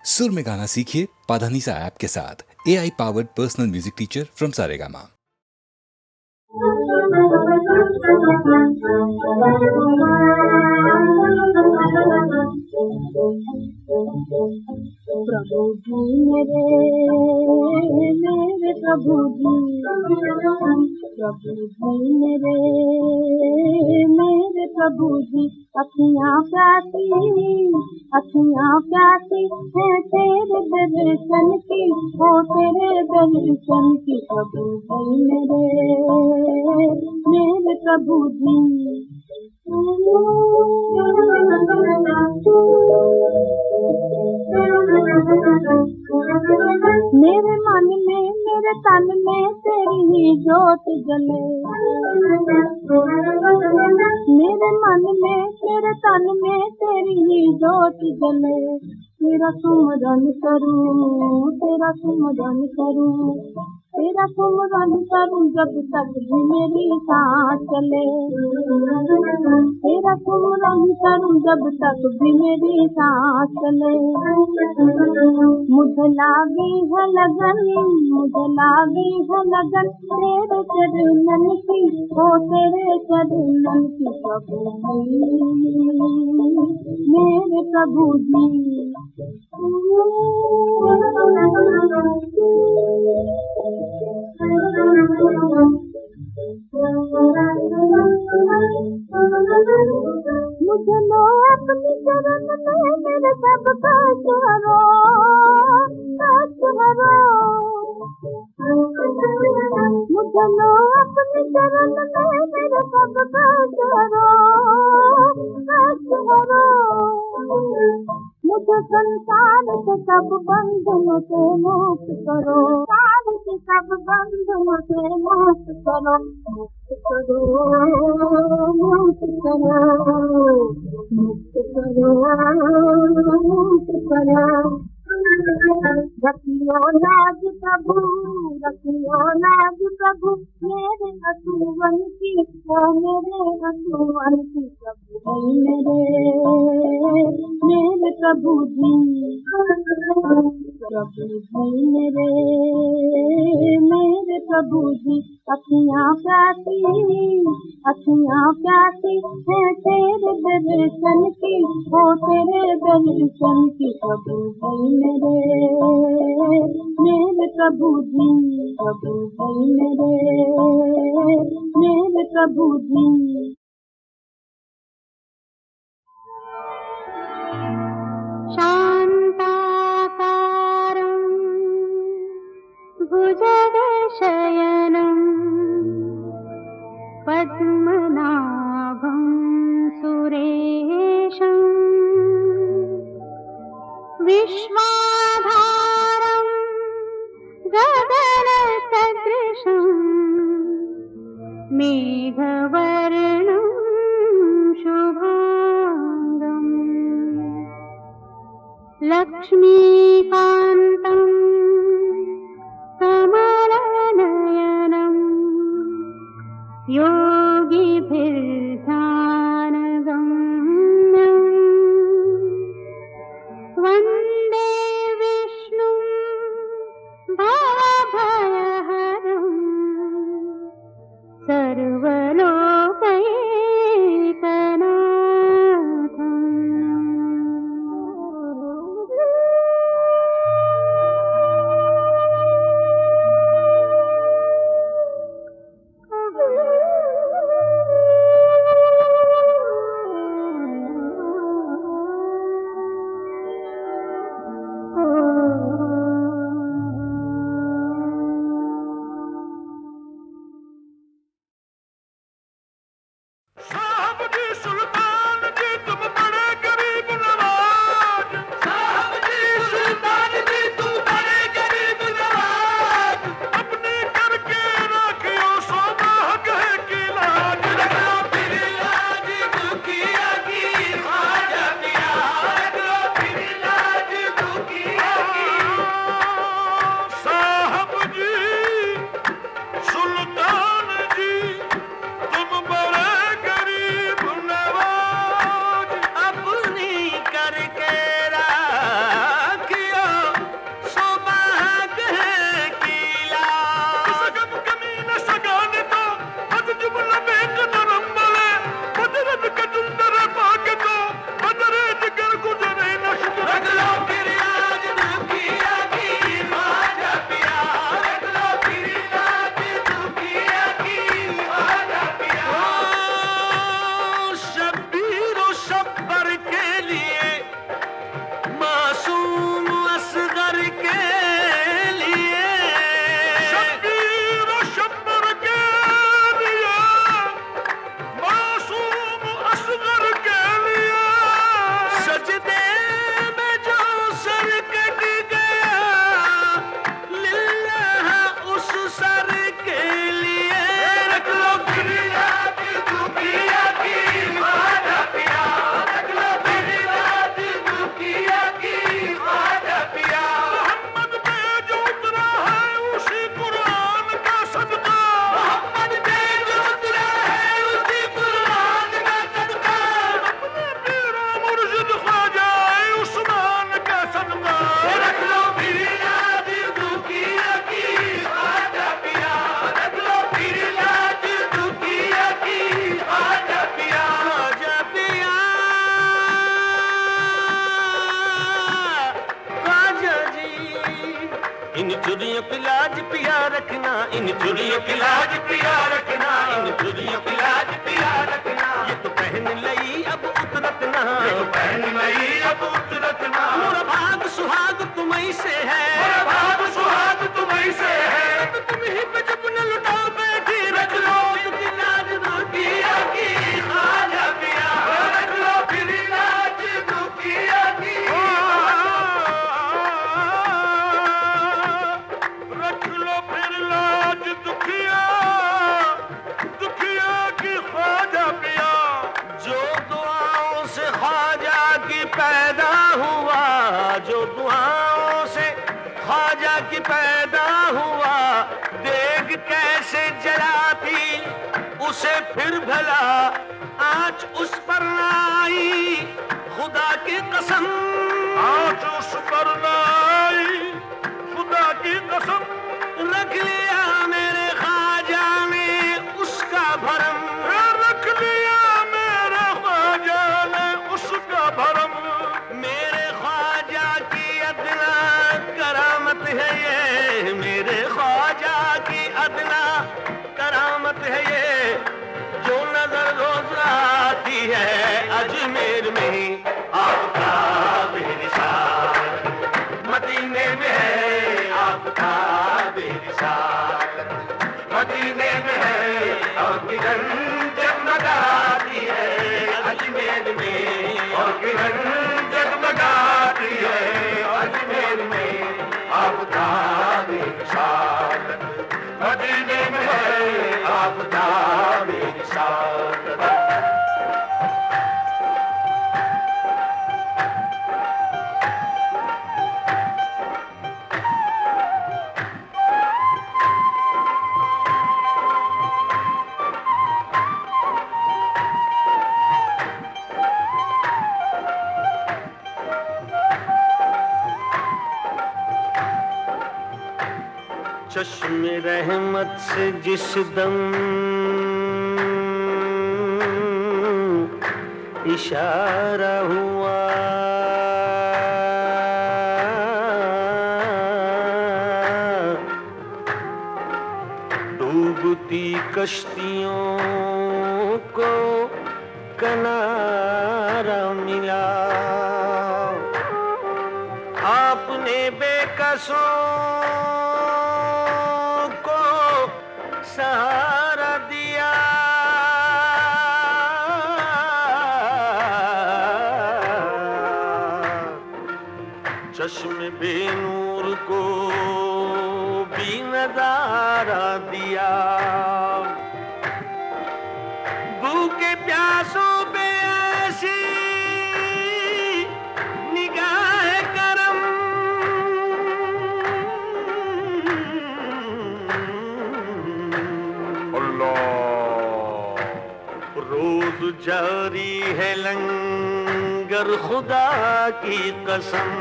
सुर में गाना सीखिए पाधानीसा ऐप के साथ। AI powered personal music teacher from Saregama. प्रभु जी मेरे प्रभु जी मेरे प्रभु जी अखियाँ प्यासी है तेरे दर्शन की, हो तेरे दर्शन की। प्रभु जी मेरे प्रभु जी मेरे मन में मेरे तन में तेरी ही जोत जले। मेरे मन में मेरे तन में तेरी ही जोत जले। तेरा सुमरन करूं, तेरा सुमरन करूं, तेरा सुमरन करूं जब तक भी मेरी सांस चले। तेरा सुमरन करूं जब तक भी मेरी सांस चले। मुझे लागी है लगन, मुझे लागी है लगन तेरे चरणन की, हो तेरे चरणन की। प्रभु मेरे प्रभु जी मुझे लो अपनी चरण में, मेरे सब कष्ट हरो, कष्ट हरो। मुझे लो अपनी चरण में, मेरे सब कष्ट हरो, कष्ट हरो। मुझे संसार के सब बंधनों से मुक्त करो, संसार के सब बंधनों से मुक्त करो, मुक्त करो, मुक्त करो, मुक्त करो, मुक्त करो। रखियो लाज प्रभु, रखियो लाज प्रभु मेरे असुवन की, ओ मेरे असुवन की। प्रभु मेरे प्रभु जी, प्रभु जी मेरे प्रभु जी अखियाँ प्यासी है तेरे दर्शन की, हो तेरे दर्शन की। प्रभु जी मेरे प्रभु जी, प्रभु जी मेरे प्रभु जी। शान्ताकारं भुजगशयनं पद्मनाभं सुरेशं विश्वाधारं गगनसदृशं मेघवर्णं शुभांगम् लक्ष्मीकान्तं कमलनयनं योगिभिर्ध्यानगम्यं वन्दे विष्णुं भवभयहरं सर्वलोकैकनाथम्। इन चुरियों की लाज पिया रखना, इन चुरियों की लाज पिया रखना, इन चुरियों की लाज पिया रखना। ये तो पहन लई अब उतरत ना, ये तो पहन लई अब उतरत ना। मोरा भाग सुहाग तुम्हीं से है, मोरा भाग सुहाग तुम्हीं से है। तो तुम ही पे जब न लुटाओ बैठी रख लो की लाज दुखिया की, खाजा पिया रख लो फिर लाज दुखिया की। रख लो फिर लाज दुखिया, दुखिया की ख्वाजा पिया। जो दुआओं से ख्वाजा की पैदा हुआ, जो दुआओं से ख्वाजा की पैदा हुआ, देख कैसे जलाती उसे फिर भला आँच उस पर न आई, खुदा की कसम आँच उस पर न आई, खुदा की कसम। रख लिया मेरे ख्वाजा ने उसका भरम, रख लिया मेरे ख्वाजा ने उसका भरम। मेरे ख्वाजा की अदना करामत है ये, मेरे ख्वाजा की अदना करामत है ये। जो नजर रोज आती है अजमेर में आपका बेनिशान, मदीने में है आपका बेनिशान, मदीने में है और किरण जगमगाती है अजमेर में, और किरण जगमगाती है अजमेर में आपका बेनिशान, मदीने में है आपका बेनिशान। चश्मे रहमत से जिस दम इशारा हुआ, डूबती कश्तियों को किनारा मिला। आपने बेकसों को सहारा दिया, चश्मे बेनूर को भी नजारा दिया। भूखे प्यासों पे ऐसी निगाह करम, रोज जारी है लंगर खुदा की कसम।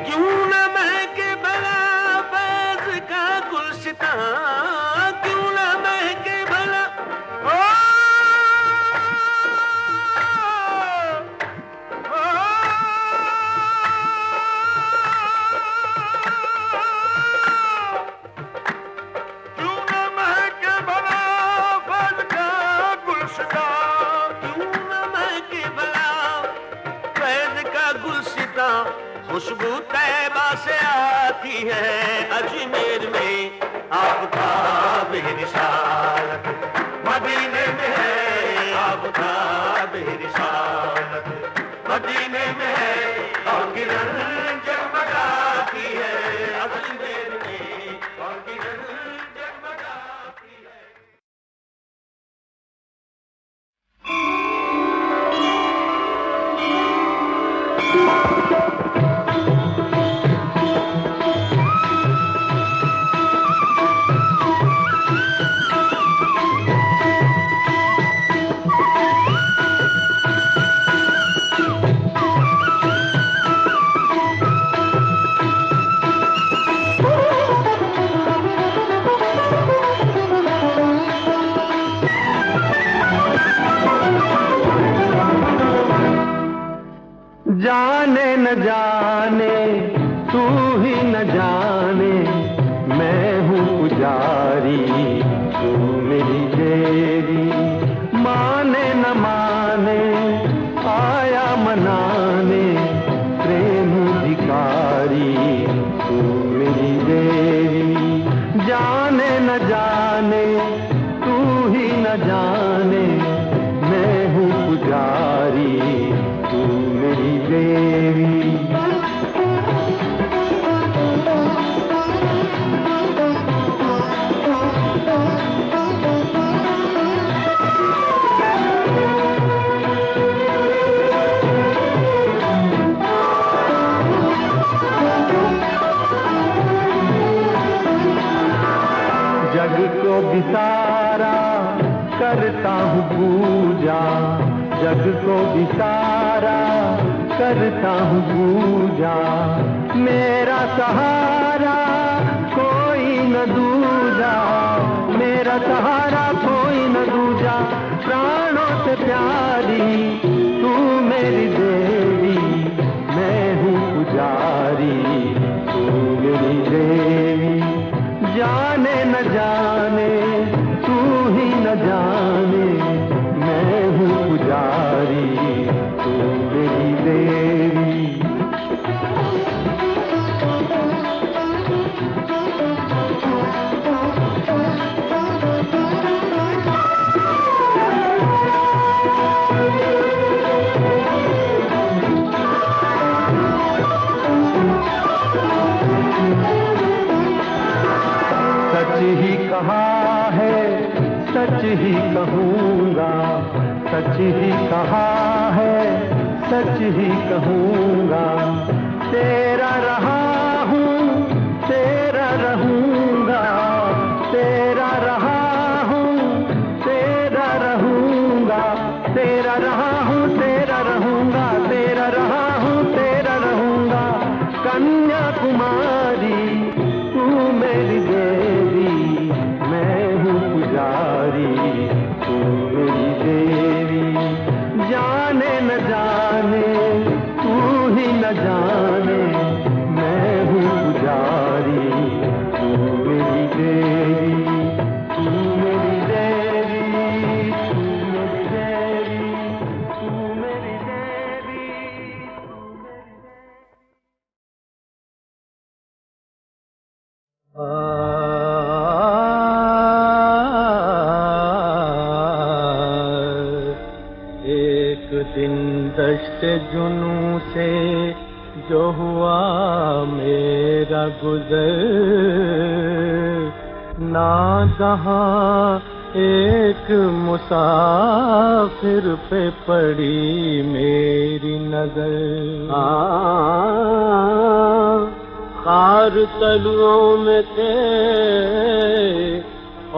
क्यों न महके भला फैज़ का गुलसितां, क्यों न महके भला क्यों न महके भला फैज़ का गुलसितां, क्यों न महके भला फैज़ का गुलसितां। खुशबू तैबा से आती है अजमेर में आपका बेनिशान, मदीने में है आपका बेनिशान, मदीने में है और किरण जगमगाती है अजमेर में, और किरण जगमगाती है। जाने न जाने तू ही न पुजारी तू मेरी देवी, जाने न जाने तू ही न जाने, मैं हूँ पुजारी तू मेरी देवी। जग को विसारा करता हूँ पूजा, जग को विसारा करता हूँ पूजा, मेरा सहारा कोई न दूजा, मेरा सहारा कोई न दूजा, प्राणों से प्यारी तू मेरी देवी, मैं हूँ पुजारी तू मेरी देवी, जाने न जाने तू ही न जाने, मैं हूँ पुजारी तू मेरी देवी। सच ही कहा है सच ही कहूँगा, सच ही कहा है सच ही कहूँगा, तेरा रहा हूँ तेरा रहूँगा, तेरा रहा हूँ तेरा रहूँगा, तेरा रहा हूँ तेरा रहूँगा, तेरा रहा हूँ तेरा रहूँगा, कन्याकुमारी तू मेरी देवी, मैं हूँ पुजारी तू मेरी देवी, जाने न जाने तू ही न जाने, मैं हूँ पुजारी तू मेरी देवी, तू मेरी देवी, तू मेरी देवी, तू मेरी देवी, तू मेरी एक दिन दश्त जुनू से जो हुआ मेरा गुजर, नागहां एक मुसाफिर पे पड़ी मेरी नजर, खार तलुओं में थे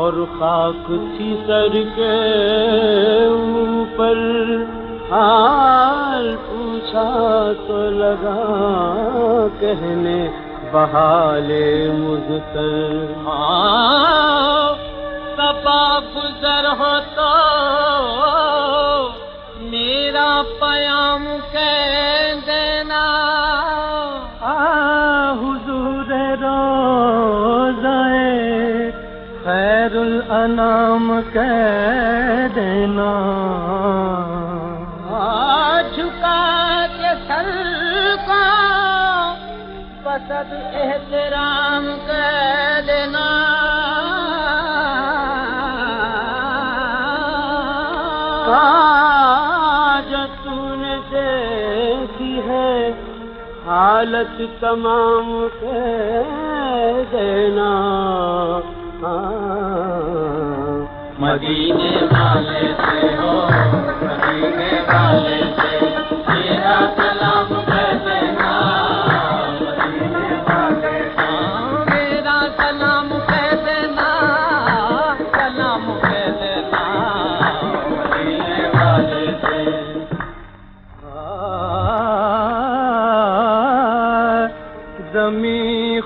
और खाक थी सर के ऊपर, हाल पूछा तो लगा कहने बहाले मुज़तर, सबा गुजर हो तो मेरा पयाम कह देना, हुजूर रोज़ाए खैरुल अनाम कह देना, झुका के सर को बसद एहतराम कह देना, जो तूने देखी है हालत तमाम कह देना, मदीने वाले से हो मदीने वाले से तेरा सलाम कह देना, मदीने वाले से मेरा सलाम कह देना, सलाम कह देना, मदीने वाले से। ज़मीं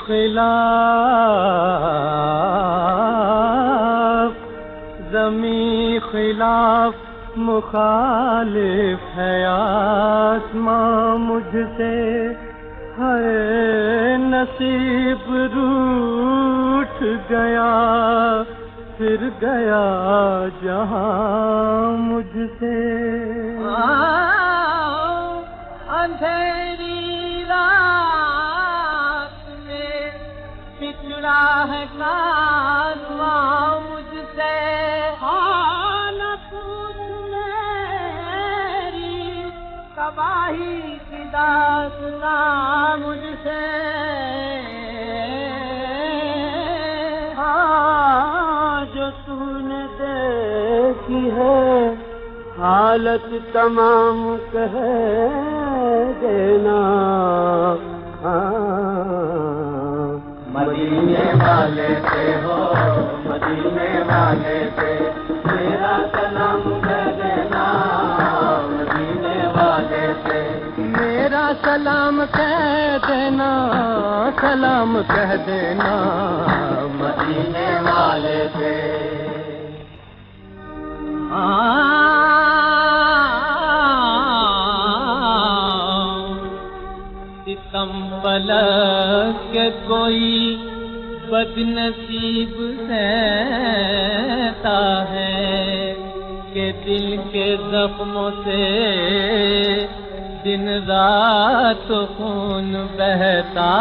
खिलाफ मुखालिफ है आसमां मुझसे, है नसीब रूठ गया फिर गया जहां मुझसे, अंधेरी रात है कारवां मुझसे, न पूछ मेरी तबाही की दास्तां मुझसे। जो तूने देखी है हालत तमाम कह देना। मदीने वाले से हो, मदीने वाले से मेरा सलाम कह देना। मदीने वाले से मेरा सलाम कह देना, सलाम कह देना मदीने वाले से। सितम पलक के कोई बदनसीब सहता है कि दिल के जख्मों से दिन रात खून बहता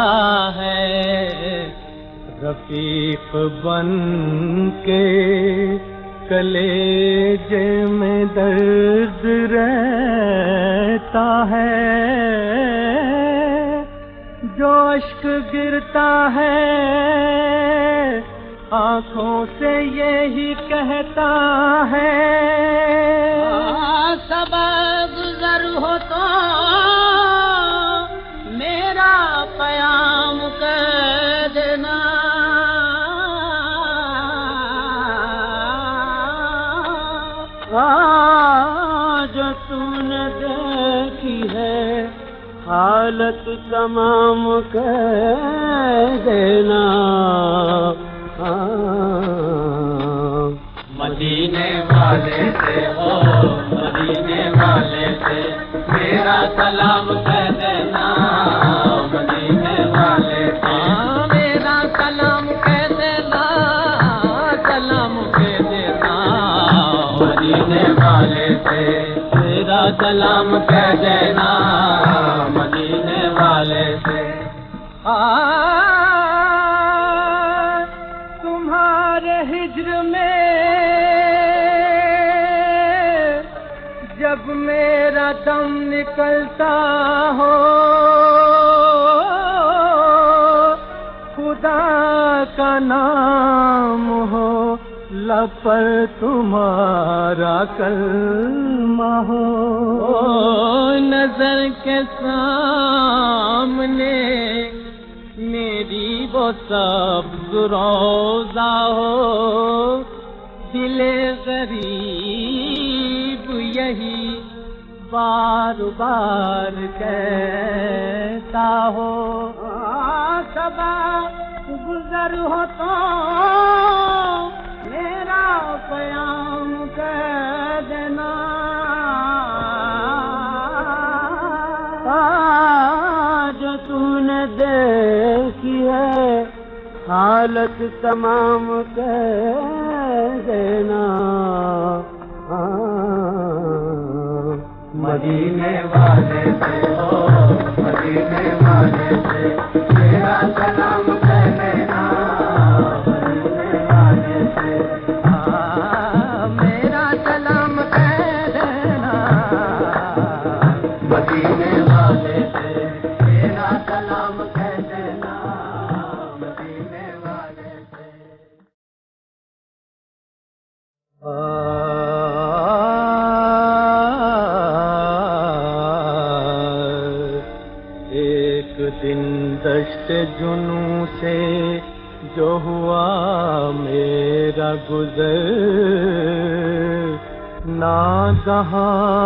है। रफीक बन के कलेजे में दर्द रहता है, जो अश्क गिरता है आँखों से यही कहता है। सबब गुज़र हो तो मेरा प्याम कह देना। जो तूने देखी है हालत तमाम कह देना। मदीने वाले से हो, मदीने वाले से मेरा सलाम कह देना। मदीने वाले से मेरा सलाम कह देना, सलाम कह देना। मदीने वाले से मेरा सलाम कह देना। मदीने वाले से तुम्हारे हिज्र में जब मेरा दम निकलता हो, खुदा का नाम हो लब पर तुम्हारा कलमा हो। नजर के सामने मेरी वो सब्ज़ रोज़ा हो, दिले गरीब यही बार बार कहता हो। सबा गुज़र हो तो मेरा प्याम कह देना। जो तूने देखी है हालत तमाम कह देना। मदीने वाले से हो, मदीने वाले से मेरा सलाम कह देना। मदीने वाले से मेरा सलाम कह देना। मदीने वाले से मेरा सलाम कह देना। मदीने वाले से एक दिन दश्त जुनू से जो हुआ मेरा गुज़र, नागहां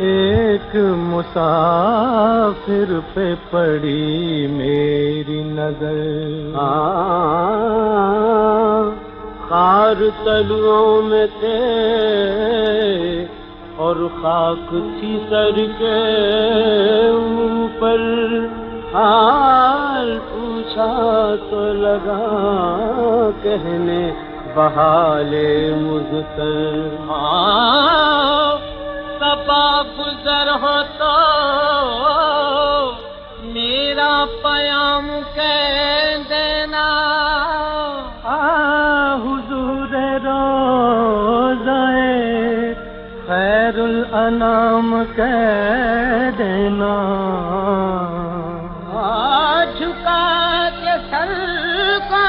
एक मुसाफिर पे पड़ी मेरी नजर। खार तलुओं में थे और खाक थी सर के ऊपर। हाल पूछा तो लगा कहने बहाले मुज़तर। सबा गुज़र हो तो मेरा प्याम कह देना। नाम कह देना। झुका के सर को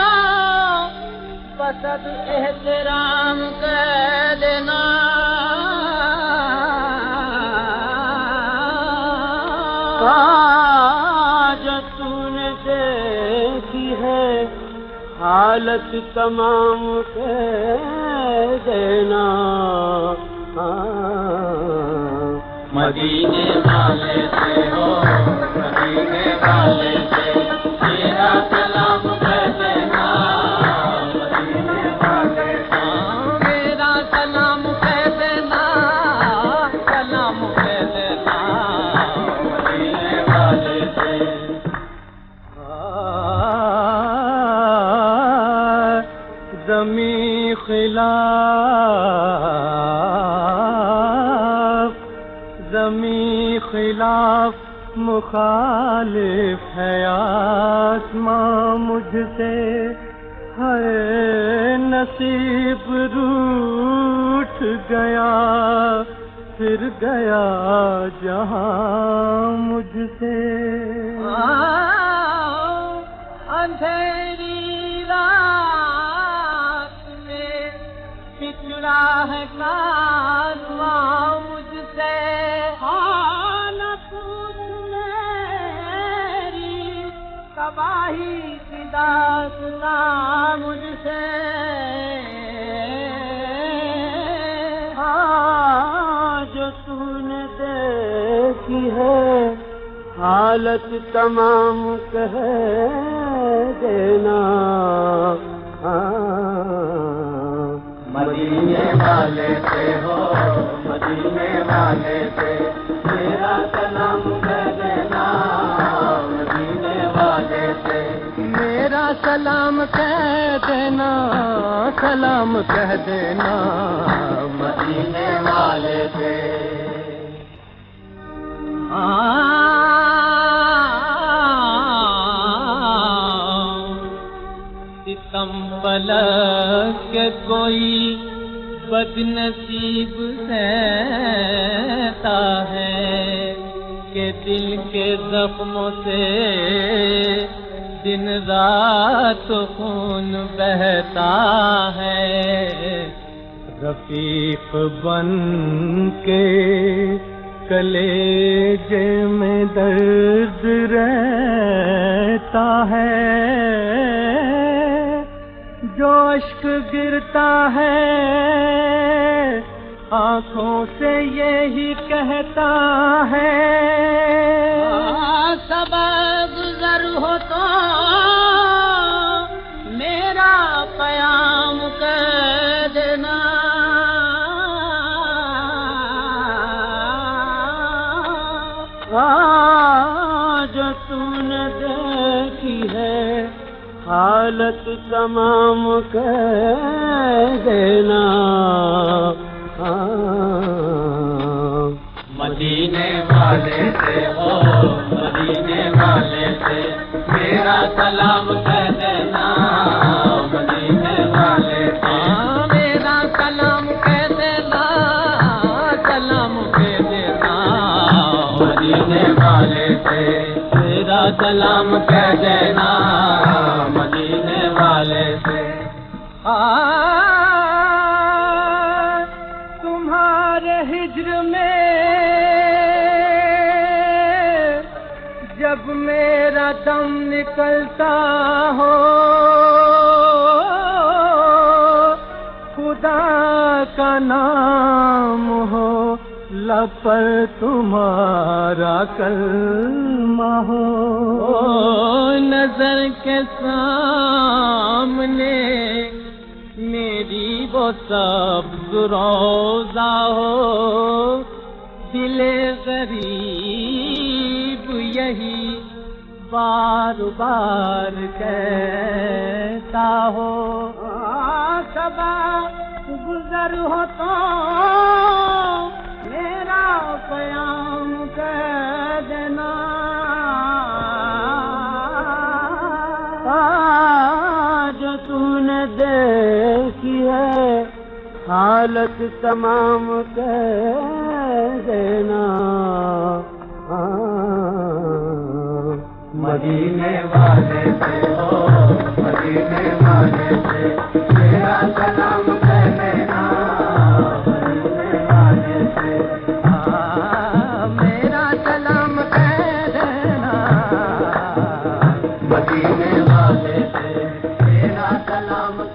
बस अब एहतराम कह देना। आज तूने देखी है हालत तमाम कह देना। मदीने वाले से हो, मदीने वाले से तेरा सलाम कह देना। मदीने वाले से मेरा सलाम कह देना, सलाम कह देना। मदीने वाले से ज़मीं खिलाफ, ज़मीं खिलाफ मुखालिफ है आसमां मुझसे। है नसीब रूठ गया, फिर गया जहां मुझसे। अंधेरी रात में बिछड़ा है कारवां मुझसे। हालत मेरी तबाही की दास्तां मुझसे। जो तूने देखी है हालत तमाम कह देना। मदीने वाले से हो, मदीने वाले से मेरा सलाम कह देना। मदीने वाले से मेरा सलाम कह देना, सलाम कह देना। मदीने वाले से सितम पलक के कोई बदनसीब सहता है कि दिल के जख्मों से दिन रात खून बहता है। रफीक बन के कलेजे में दर्द रहता है। जो अश्क गिरता है आंखों से यही कहता है। सबब गुजर हो तो मेरा कयाम कर देना। आज तूने देखी है हालत तमाम कह देना। मदीने वाले से हो, मदीने वाले से मेरा सलाम कह देना। मदीने वाले से मेरा सलाम कह देना, सलाम कह देना। मदीने वाले से मेरा सलाम कह देना। मदीने वाले से तुम्हारे हिज्र में जब मेरा दम निकलता हो खुदा का नाम हो लब पर तुम्हारा कलमा हो। नजर के सामने मेरी वो सब्ज़ रोज़ा हो। दिले गरीब यही बार बार कहता हो। सबा गुजर हो तो मेरा कयाम कह देना। आज तूने देखी है हालत तमाम कह देना, मदीने वाले से हो, मदीने वाले से मेरा सलाम कह देना, मदीने वाले से मेरा सलाम कह देना, मदीने वाले से मेरा सलाम